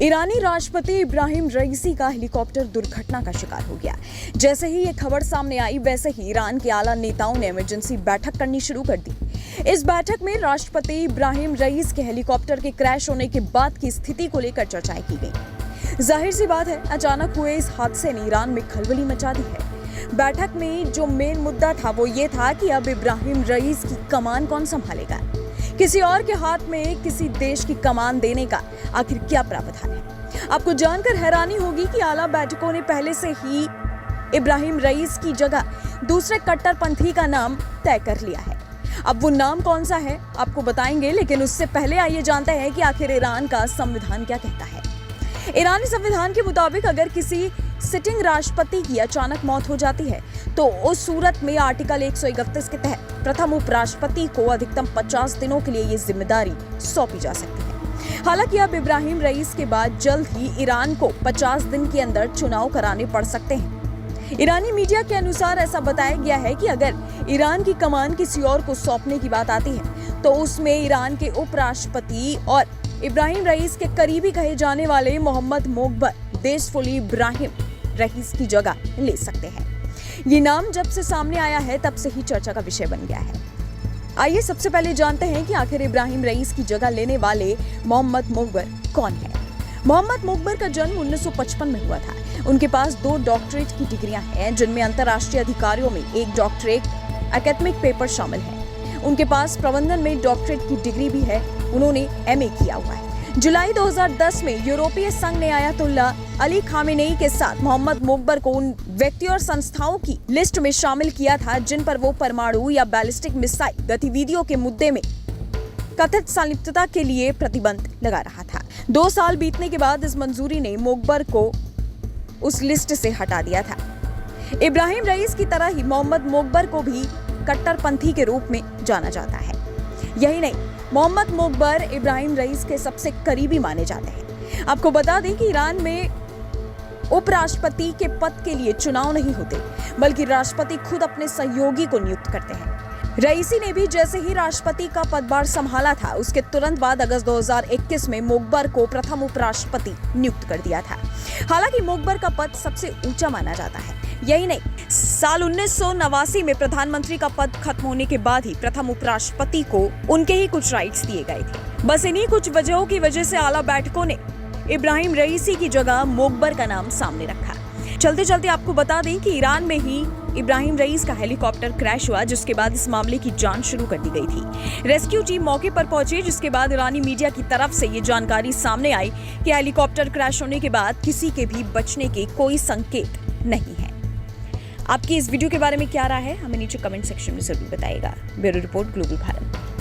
ईरानी राष्ट्रपति इब्राहिम रईसी का हेलीकॉप्टर दुर्घटना का शिकार हो गया। जैसे ही ये खबर सामने आई, वैसे ही ईरान के आला नेताओं ने इमरजेंसी बैठक करनी शुरू कर दी। इस बैठक में राष्ट्रपति इब्राहिम रईस के हेलीकॉप्टर के क्रैश होने के बाद की स्थिति को लेकर चर्चाएं की गई। जाहिर सी बात है, अचानक हुए इस हादसे ने ईरान में खलबली मचा दी है। बैठक में जो मेन मुद्दा था वो ये था कि अब इब्राहिम रईस की कमान कौन संभालेगा। किसी और के हाथ में किसी देश की कमान देने का आखिर क्या प्रावधान है। आपको जानकर हैरानी होगी कि आला बैठकों ने पहले से ही इब्राहिम रईस की जगह दूसरे कट्टरपंथी का नाम तय कर लिया है। अब वो नाम कौन सा है आपको बताएंगे, लेकिन उससे पहले आइए जानते हैं कि आखिर ईरान का संविधान क्या कहता है। ईरानी संविधान के मुताबिक अगर किसी सिटिंग राष्ट्रपति की अचानक मौत हो जाती है तो उस सूरत में आर्टिकल 131 के तहत प्रथम उपराष्ट्रपति को अधिकतम 50 दिनों के लिए ये जिम्मेदारी सौंपी जा सकती है। हालांकि अब इब्राहिम रईस के बाद जल्द ही ईरान को 50 दिन के अंदर चुनाव कराने पड़ सकते हैं। ईरानी मीडिया के अनुसार ऐसा बताया गया है कि अगर ईरान की कमान किसी और को सौंपने की बात आती है तो उसमें ईरान के उपराष्ट्रपति और इब्राहिम रईस के करीबी कहे जाने वाले मोहम्मद मोकबर देशफुल इब्राहिम रईस की जगह ले सकते हैं। ये नाम जब से सामने आया है तब से ही चर्चा का विषय बन गया है। आइए सबसे पहले जानते हैं कि आखिर इब्राहिम रईस की जगह लेने वाले मोहम्मद मोकबर कौन है। मोहम्मद मोकबर का जन्म 1955 में हुआ था। उनके पास 2 डॉक्टरेट की डिग्रियां हैं, जिनमें अंतर्राष्ट्रीय अधिकारियों में 1 डॉक्टरेट एकेडमिक पेपर शामिल है। उनके पास प्रबंधन में डॉक्टरेट की डिग्री भी है। उन्होंने MA किया हुआ है। जुलाई 2010 में यूरोपीय संघ ने आयतुल्लाह अली खामेनेई के साथ मोहम्मद मोकबर को उन व्यक्तियों और संस्थाओं की लिस्ट में शामिल किया था जिन पर वो परमाणु या बैलिस्टिक मिसाइल गतिविधियों के मुद्दे में कथित संलिप्तता के लिए प्रतिबंध लगा रहा था। 2 साल बीतने के बाद इस मंजूरी ने मोकबर को उस लिस्ट से हटा दिया था। इब्राहिम रईस की तरह ही मोहम्मद मोकबर को भी कट्टरपंथी के रूप में जाना जाता है। यही नहीं, मोहम्मद मोकबर इब्राहिम रईस के सबसे करीबी माने जाते हैं। आपको बता दें कि ईरान में उपराष्ट्रपति के पद के लिए चुनाव नहीं होते, बल्कि राष्ट्रपति खुद अपने सहयोगी को नियुक्त करते हैं। रईसी ने भी जैसे ही राष्ट्रपति का पदभार संभाला था, उसके तुरंत बाद अगस्त 2021 में मोकबर को प्रथम उपराष्ट्रपति नियुक्त कर दिया था। हालांकि मोकबर का पद सबसे ऊंचा माना जाता है। यही नहीं, साल 1989 में प्रधानमंत्री का पद खत्म होने के बाद ही प्रथम उपराष्ट्रपति को उनके ही कुछ राइट्स दिए गए थे। बस इन्हीं कुछ वजहों की वजह से आला बैठकों ने इब्राहिम रईसी की जगह मोकबर का नाम सामने रखा। चलते चलते आपको बता दें कि ईरान में ही इब्राहिम रईस का हेलीकॉप्टर क्रैश हुआ, जिसके बाद इस मामले की जांच शुरू कर दी गई थी। रेस्क्यू टीम मौके पर पहुंची, जिसके बाद ईरानी मीडिया की तरफ से ये जानकारी सामने आई कि हेलीकॉप्टर क्रैश होने के बाद किसी के भी बचने के कोई संकेत नहीं है। आपकी इस वीडियो के बारे में क्या राय है, हमें नीचे कमेंट सेक्शन में जरूर बताइएगा। Bureau report, global Bharat.